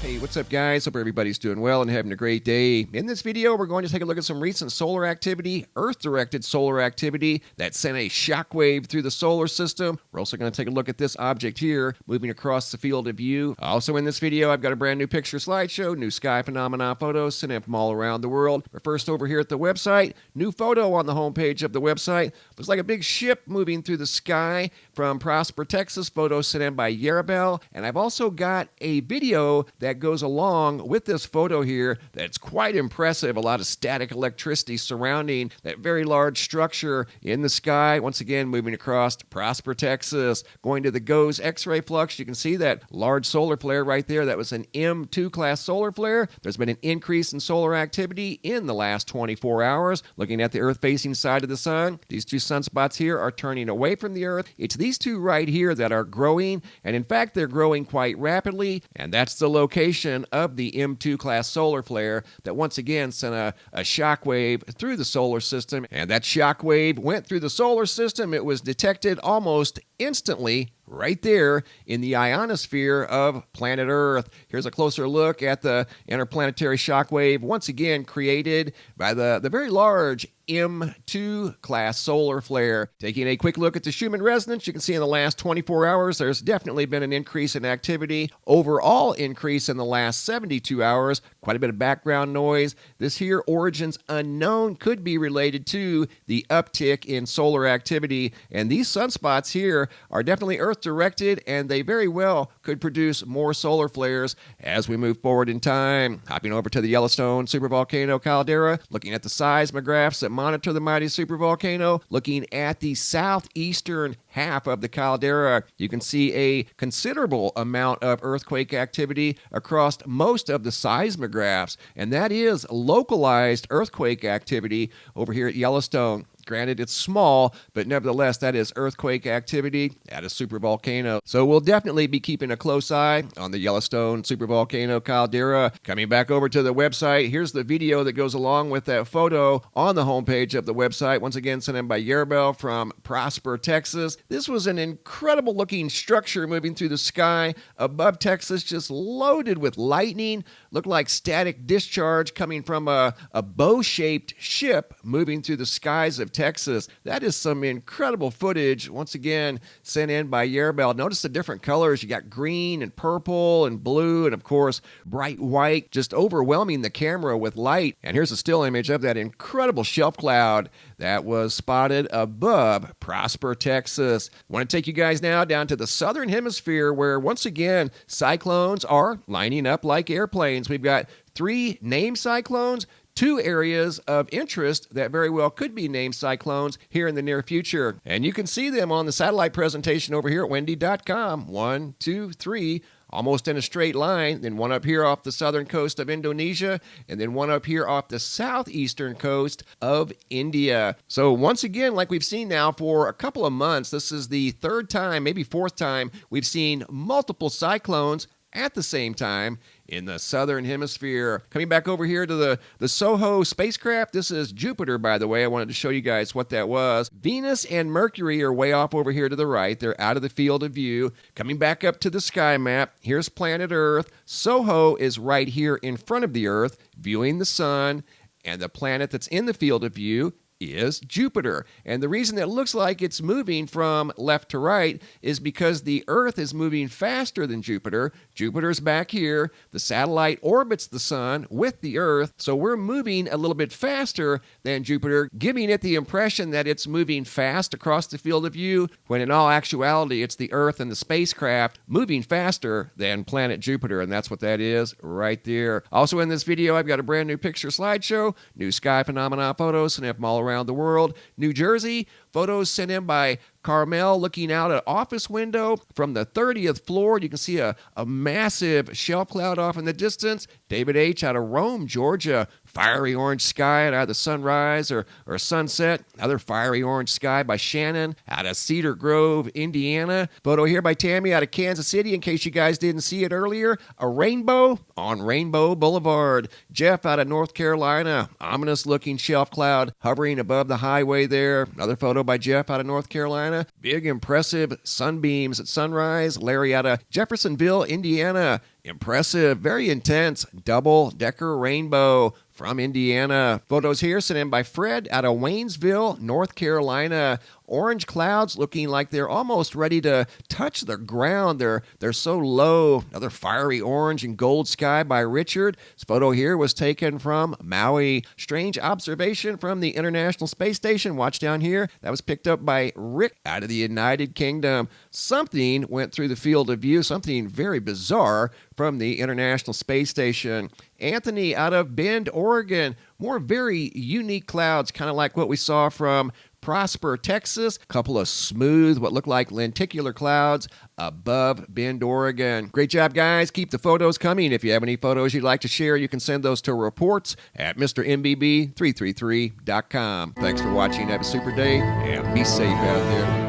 Hey, what's up guys? Hope everybody's doing well and having a great day. In this video, we're going to take a look at some recent solar activity, Earth-directed solar activity that sent a shockwave through the solar system. We're also going to take a look at this object here, moving across the field of view. Also in this video, I've got a brand new picture slideshow, new sky phenomena photos, sent in from all around the world. But first over here at the website, new photo on the homepage of the website. Looks like a big ship moving through the sky from Prosper, Texas. Photo sent in by Yarabel. And I've also got a video that goes along with this photo here that's quite impressive. A lot of static electricity surrounding that very large structure in the sky. Once again, moving across Prosper, Texas, going to the GOES X-ray flux. You can see that large solar flare right there. That was an M2 class solar flare. There's been an increase in solar activity in the last 24 hours. Looking at the Earth-facing side of the sun, these two sunspots here are turning away from the Earth. It's these two right here that are growing, and in fact, they're growing quite rapidly, and that's the location of the M2 class solar flare that once again sent a shock wave through the solar system. And that shock wave went through the solar system. It was detected almost instantly right there in the ionosphere of planet Earth. Here's a closer look at the interplanetary shockwave, once again created by the very large M2 class solar flare. Taking a quick look at the Schumann resonance, you can see in the last 24 hours, there's definitely been an increase in activity. Overall increase in the last 72 hours, quite a bit of background noise. This here, origins unknown, could be related to the uptick in solar activity. And these sunspots here are definitely Earth-directed, and they very well could produce more solar flares as we move forward in time. Hopping over to the Yellowstone supervolcano caldera, looking at the seismographs that monitor the mighty supervolcano, looking at the southeastern half of the caldera. You can see a considerable amount of earthquake activity across most of the seismographs, and that is localized earthquake activity over here at Yellowstone. Granted, it's small, but nevertheless, that is earthquake activity at a supervolcano. So we'll definitely be keeping a close eye on the Yellowstone supervolcano caldera. Coming back over to the website, here's the video that goes along with that photo on the homepage of the website. Once again, sent in by Yarabel from Prosper, Texas. This was an incredible looking structure moving through the sky above Texas, just loaded with lightning. Looked like static discharge coming from a bow-shaped ship moving through the skies of Texas. That is some incredible footage, once again, sent in by Yarabel. Notice the different colors. You got green and purple and blue and, of course, bright white, just overwhelming the camera with light. And here's a still image of that incredible shelf cloud that was spotted above Prosper, Texas. I want to take you guys now down to the southern hemisphere where, once again, cyclones are lining up like airplanes. We've got 3 named cyclones, 2 areas of interest that very well could be named cyclones here in the near future. And you can see them on the satellite presentation over here at wendy.com. 1, 2, 3, almost in a straight line. Then one up here off the southern coast of Indonesia, and then one up here off the southeastern coast of India. So once again, like we've seen now for a couple of months, this is the 3rd time, maybe 4th time, we've seen multiple cyclones at the same time in the southern hemisphere. Coming back over here to the SOHO spacecraft. This is Jupiter, by the way. I wanted to show you guys what that was. Venus and Mercury are way off over here to the right. They're out of the field of view. Coming back up to the sky map, here's planet Earth. SOHO is right here in front of the Earth, viewing the sun, and the planet that's in the field of view is Jupiter. And the reason it looks like it's moving from left to right is because the Earth is moving faster than Jupiter. Jupiter's back here. The satellite orbits the sun with the Earth, so we're moving a little bit faster than Jupiter, giving it the impression that it's moving fast across the field of view, when in all actuality, it's the Earth and the spacecraft moving faster than planet Jupiter, and that's what that is right there. Also in this video, I've got a brand new picture slideshow, new sky phenomena photos, and from all around the world. New Jersey, photos sent in by Carmel looking out an office window from the 30th floor. You can see a massive shelf cloud off in the distance. David H. out of Rome, Georgia. Fiery orange sky at either sunrise or sunset. Another fiery orange sky by Shannon out of Cedar Grove, Indiana. Photo here by Tammy out of Kansas City, in case you guys didn't see it earlier. A rainbow on Rainbow Boulevard. Jeff out of North Carolina. Ominous looking shelf cloud hovering above the highway there. Another photo by Jeff out of North Carolina. Indiana. Big, impressive sunbeams at sunrise. Larry out of Jeffersonville, Indiana. Impressive, very intense, double-decker rainbow from Indiana. Photos here sent in by Fred out of Waynesville, North Carolina. Orange clouds looking like they're almost ready to touch the ground. They're so low. Another fiery orange and gold sky by Richard. This photo here was taken from Maui. Strange observation from the International Space Station. Watch down here. That was picked up by Rick out of the United Kingdom. Something went through the field of view, something very bizarre from the International Space Station. Anthony out of Bend, Oregon. More very unique clouds, kind of like what we saw from Prosper, Texas. A couple of smooth, what look like lenticular clouds above Bend, Oregon. Great job, guys. Keep the photos coming. If you have any photos you'd like to share, you can send those to reports at MrMBB333.com. Thanks for watching. Have a super day and be safe out there.